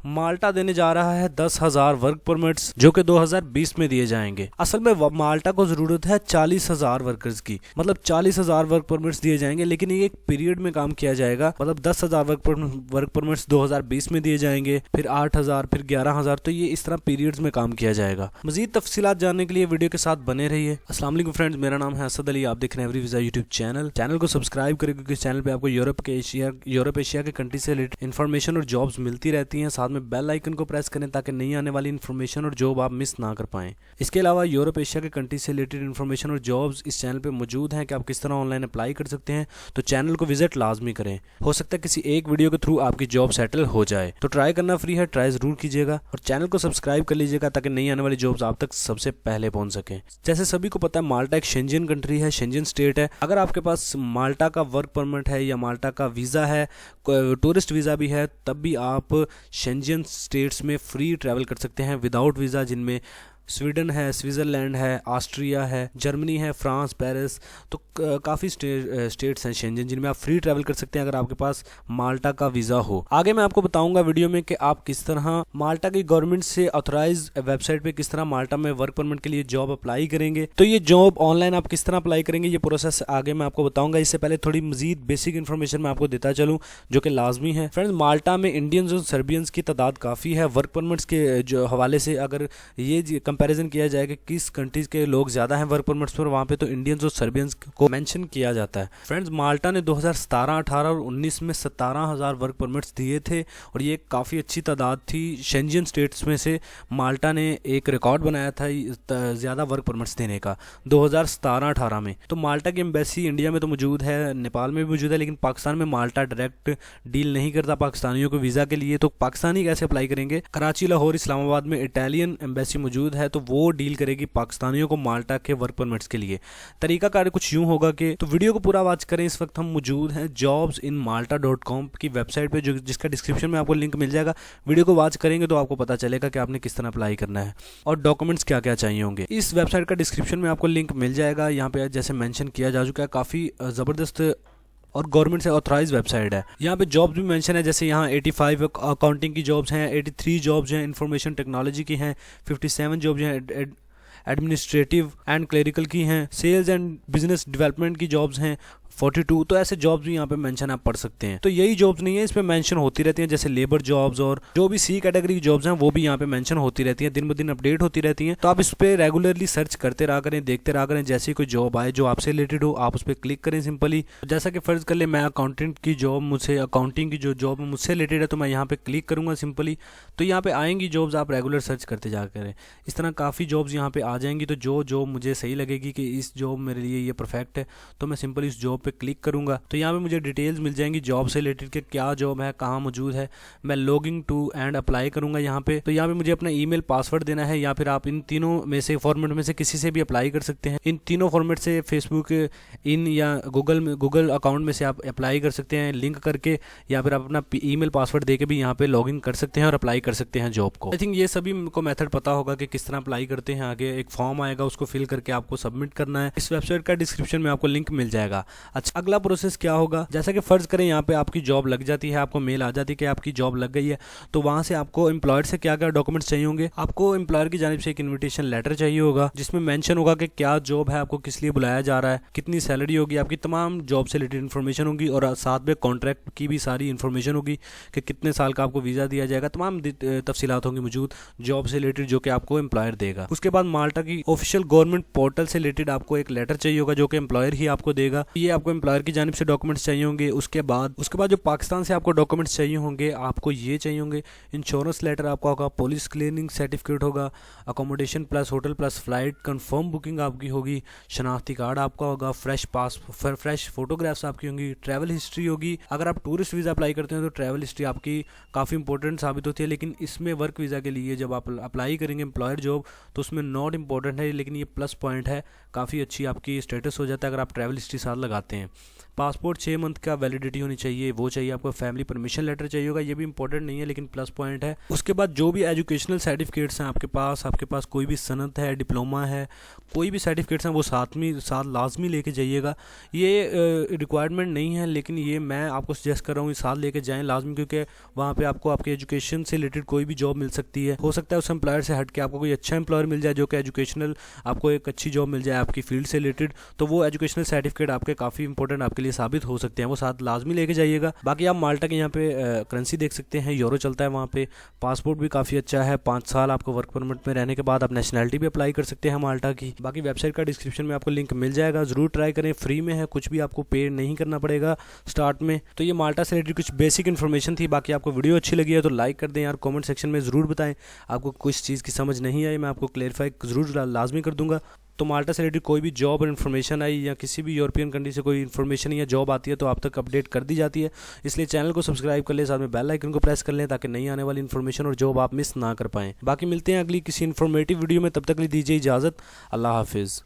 माल्टा देने जा रहा है 10,000 वर्क परमिट्स जो कि 2020 में दिए जाएंगे। असल में माल्टा को जरूरत है 40,000 वर्कर्स की, मतलब 40,000 वर्क परमिट्स दिए जाएंगे, लेकिन ये एक पीरियड में काम किया जाएगा। मतलब 10,000 वर्क परमिट्स 2020 में दिए जाएंगे, फिर 8,000, फिर 11,000, तो ये इस तरह पीरियड्स में काम किया जाएगा। मजीद तफसीलात जानने के लिए वीडियो के साथ बने रहिए। अस्सलाम वालेकुम फ्रेंड्स, मेरा नाम है असद अली, आप देख रहे हैं एवरी वीजा यूट्यूब चैनल को सब्सक्राइब करें क्योंकि इस चैनल पे आपको यूरोप एशिया के कंट्री से रिलेटेड इन्फॉर्मेशन और जॉब्स मिलती रहती हैं। साथ में बेल आइकन को प्रेस करें ताकि नई आने वाली इन्फॉर्मेशन और जॉब आप मिस ना कर पाएं। इसके अलावा यूरोप एशिया के कंट्री से रिलेटेड इन्फॉर्मेशन और जॉब्स इस चैनल पे मौजूद हैं कि आप किस तरह ऑनलाइन अप्लाई कर सकते हैं, तो चैनल को विजिट लाजमी करें। हो सकता है किसी एक वीडियो के थ्रू आपकी जॉब सेटल हो जाए, तो ट्राई करना फ्री है, ट्राई जरूर कीजिएगा और चैनल को सब्सक्राइब कर लीजिएगा ताकि नई आने वाली जॉब्स आप तक सबसे पहले पहुंच सकें। जैसे सभी को पता है, माल्टा एक शेंजन कंट्री है, शेंजन स्टेट है। अगर आपके पास माल्टा का वर्क परमिट है या माल्टा का वीज़ा है, टूरिस्ट वीज़ा भी है, तब भी आप शेंजन स्टेट्स में फ्री ट्रैवल कर सकते हैं विदाउट वीज़ा, जिनमें स्वीडन है, स्विट्ज़रलैंड है, ऑस्ट्रिया है, जर्मनी है, फ्रांस, पेरिस, तो काफ़ी स्टेट्स हैं शेंजन जिनमें आप फ्री ट्रैवल कर सकते हैं अगर आपके पास माल्टा का वीज़ा हो। आगे मैं आपको बताऊंगा वीडियो में कि आप किस तरह माल्टा की गवर्नमेंट से ऑथराइज वेबसाइट पे किस तरह माल्टा में वर्क परमिट के लिए जॉब अप्लाई करेंगे। तो ये जॉब ऑनलाइन आप किस तरह अप्लाई करेंगे, ये प्रोसेस आगे मैं आपको बताऊंगा। इससे पहले थोड़ी मजीद बेसिक इन्फॉर्मेशन मैं आपको देता चलूँ जो कि लाजमी है। फ्रेंड्स, माल्टा में इंडियंस और सर्बियंस की तादाद काफ़ी है। वर्क परमिट्स के जो हवाले से अगर ये कंपैरिजन किया जाए कि किस कंट्रीज के लोग ज्यादा हैं वर्क परमिट्स पर, वहां पे तो इंडियंस और सर्बियंस को मेंशन किया जाता है। फ्रेंड्स, माल्टा ने 2017, 18 और 19 में 17,000 वर्क परमिट्स दिए थे और ये काफ़ी अच्छी तादाद थी। शेंजन स्टेट्स में से माल्टा ने एक रिकॉर्ड बनाया था ज़्यादा वर्क परमिट्स देने का 2017-18 में। तो माल्टा की एम्बेसी इंडिया में तो मौजूद है, नेपाल में भी मौजूद है, लेकिन पाकिस्तान में माल्टा डायरेक्ट डील नहीं करता पाकिस्तानियों को वीज़ा के लिए। तो पाकिस्तानी कैसे अप्लाई करेंगे? कराची, लाहौर, इस्लामाबाद में इटालियन एम्बेसी मौजूद है, तो वो डील करेगी पाकिस्तानियों को माल्टा के वर्क परमिट्स के लिए। तरीका कार कुछ यूं होगा कि, तो वीडियो को पूरा वॉच करें। इस वक्त हम मौजूद हैं jobsinmalta.com की वेबसाइट पे, जिसका डिस्क्रिप्शन में आपको लिंक मिल जाएगा। वीडियो को वॉच करेंगे तो आपको पता चलेगा कि आपने किस तरह अप्लाई करना है और डॉक्यूमेंट्स क्या क्या चाहिए होंगे। इस वेबसाइट का डिस्क्रिप्शन में आपको लिंक मिल जाएगा। यहाँ पे जैसे मेंशन किया जा चुका है, काफ़ी ज़बरदस्त और गवर्नमेंट से ऑथराइज वेबसाइट है। यहाँ पे जॉब्स भी मेंशन है, जैसे यहाँ 85 अकाउंटिंग की जॉब्स हैं, 83 जॉब्स हैं इंफॉर्मेशन टेक्नोलॉजी की हैं, 57 जॉब्स हैं एडमिनिस्ट्रेटिव एंड क्लरिकल की हैं, सेल्स एंड बिजनेस डेवलपमेंट की जॉब्स हैं 42। तो ऐसे जॉब्स भी यहाँ पे मेंशन आप पढ़ सकते हैं। तो यही जॉब्स नहीं है, इस पे मेंशन होती रहती हैं, जैसे लेबर जॉब्स और जो भी सी कैटेगरी की जॉब्स हैं वो भी यहाँ पे मेंशन होती रहती हैं, दिन ब दिन अपडेट होती रहती हैं। तो आप इस पे रेगुलरली सर्च करते रहा करें, देखते रहा करें। जैसे कोई जॉब आए जो आपसे रिलेटेड हो, आप उस पर क्लिक करें सिंपली। जैसा कि फर्ज कर ले मैं अकाउंटेंट की जॉब, मुझसे अकाउंटिंग की जो जॉब मुझसे रिलेटेड है, तो मैं यहाँ पे क्लिक करूँगा सिंपली, तो यहाँ पे आएंगी जॉब्स। आप रेगुलर सर्च करते जा करें, इस तरह काफ़ी जॉब्स यहाँ पे आ जाएंगी। तो जो जॉब मुझे सही लगेगी कि इस जॉब मेरे लिए ये परफेक्ट है, तो मैं सिंपली इस जॉब पे क्लिक करूँगा। तो यहाँ पे मुझे डिटेल्स मिल जाएंगी जॉब से रिलेटेड कि क्या जॉब है, कहाँ मौजूद है। मैं लॉगिंग टू एंड अप्लाई करूँगा यहाँ पे। तो यहाँ पे मुझे अपना ईमेल पासवर्ड देना है, या फिर आप इन तीनों में से फॉर्मेट में से किसी से भी अप्लाई कर सकते हैं। इन तीनों फॉर्मेट से फेसबुक इन या गूगल अकाउंट में से आप अप्लाई कर सकते हैं लिंक करके, या फिर आप अपना ईमेल पासवर्ड दे के भी यहाँ पे लॉगिन कर सकते हैं और अप्लाई कर सकते हैं जॉब को। आई थिंक ये सभी को मेथड पता होगा कि किस तरह अप्लाई करते हैं। आगे एक फॉर्म आएगा, उसको फिल करके आपको सबमिट करना है। इस वेबसाइट का डिस्क्रिप्शन में आपको लिंक मिल जाएगा। अच्छा, अगला प्रोसेस क्या होगा? जैसा कि फर्ज करें यहाँ पे आपकी जॉब लग जाती है, आपको मेल आ जाती है कि आपकी जॉब लग गई है, तो वहां से आपको एम्प्लॉयर से क्या क्या डॉक्यूमेंट्स चाहिए होंगे। आपको एम्प्लॉयर की जानिब से एक इन्विटेशन लेटर चाहिए होगा जिसमें मेंशन होगा कि क्या जॉब है, आपको किस लिए बुलाया जा रहा है, कितनी सैलरी होगी, आपकी तमाम जॉब से रिलेटेड इन्फॉर्मेशन होगी और साथ में कॉन्ट्रैक्ट की भी सारी इन्फॉर्मेशन होगी कि कितने साल का आपको वीज़ा दिया जाएगा। तमाम तफसीलात होंगी मौजूद जॉब से रिलेटेड जो कि आपको एम्प्लॉयर देगा। उसके बाद माल्टा की ऑफिशियल गवर्नमेंट पोर्टल से रिलेटेड आपको एक लेटर चाहिए होगा जो कि एम्प्लॉयर ही आपको देगा। ये आपको एम्प्लॉयर की जानिब से डॉक्यूमेंट्स चाहिए होंगे। उसके बाद जो पाकिस्तान से आपको डॉक्यूमेंट्स चाहिए होंगे, आपको ये चाहिए होंगे इंश्योरेंस लेटर आपका होगा, पुलिस क्लीनिंग सर्टिफिकेट होगा, accommodation plus hotel plus flight confirm booking आपकी होगी, शनाख्ती कार्ड आपका होगा, फ्रेश फोटोग्राफ्स आपकी होंगी, ट्रैवल हिस्ट्री होगी। अगर आप टूरिस्ट वीज़ा अप्लाई करते हैं तो ट्रैवल हिस्ट्री आपकी काफ़ी इंपॉर्टेंट साबित होती है, लेकिन इसमें वर्क वीज़ा के लिए जब आप अप्लाई करेंगे एम्प्लॉयर जॉब तो उसमें नॉट इंपॉर्टेंट है, लेकिन ये प्लस पॉइंट है, काफ़ी अच्छी आपकी स्टेटस हो जाता है अगर आप ट्रैवल हिस्ट्री साथ लगाते हैं। पासपोर्ट 6 मंथ का वैलिडिटी होनी चाहिए, वो चाहिए आपको। फैमिली परमिशन लेटर चाहिए होगा, ये भी इंपॉर्टेंट नहीं है लेकिन प्लस पॉइंट है। उसके बाद जो भी एजुकेशनल सर्टिफिकेट्स हैं आपके पास कोई भी सनद है, डिप्लोमा है, कोई भी सर्टिफिकेट्स हैं वो साथ लाजमी लेके जाइएगा। ये रिक्वायरमेंट नहीं है लेकिन ये मैं आपको सजेस्ट कर रहा हूँ, ये साथ लेके जाएँ लाजमी, क्योंकि वहाँ पे आपको आपके एजुकेशन से रिलेटेड कोई भी जॉब मिल सकती है। हो सकता है उस एम्प्लॉयर से हट के आपको कोई अच्छा एम्प्लॉयर मिल जाए जो कि एजुकेशनल आपको एक अच्छी जॉब मिल जाए आपकी फील्ड से रिलेटेड, तो वो एजुकेशनल सर्टिफिकेट आपके काफ़ी इंपॉर्टेंट आपके लिए साबित हो सकते हैं, वो साथ लाजमी लेके जाइएगा। बाकी आप माल्टा के यहाँ पे करेंसी देख सकते हैं, यूरो चलता है वहाँ पे। पासपोर्ट भी काफ़ी अच्छा है, 5 साल आपको वर्क परमिट में रहने के बाद आप नेशनैलिटी भी अप्लाई कर सकते हैं माल्टा की। बाकी वेबसाइट का डिस्क्रिप्शन में आपको लिंक मिल जाएगा, ज़रूर ट्राई करें, फ्री में है, कुछ भी आपको पे नहीं करना पड़ेगा स्टार्ट में। तो ये माल्टा से रिलेटेड कुछ बेसिक इन्फॉर्मेशन थी। बाकी आपको वीडियो अच्छी लगी है तो लाइक कर दें यार, कमेंट सेक्शन में ज़रूर बताएं आपको कुछ चीज़ की समझ नहीं आई, मैं आपको क्लेरिफाई ज़रूर लाजमी कर दूंगा। तो माल्टा से रिलेटेड कोई भी जॉब और इन्फॉर्मेशन आई या किसी भी यूरोपियन कंट्री से कोई इन्फॉर्मेशन या जॉब आती है तो आप तक अपडेट कर दी जाती है, इसलिए चैनल को सब्सक्राइब कर लें, साथ में बेल आइकन को प्रेस कर लें ताकि नई आने वाली इन्फॉर्मेशन और जॉब आप मिस ना कर पाएँ। बाकी मिलते हैं अगली किसी इन्फॉर्मेटिव वीडियो में, तब तक के लिए दीजिए इजाज़त। अल्लाह हाफिज़।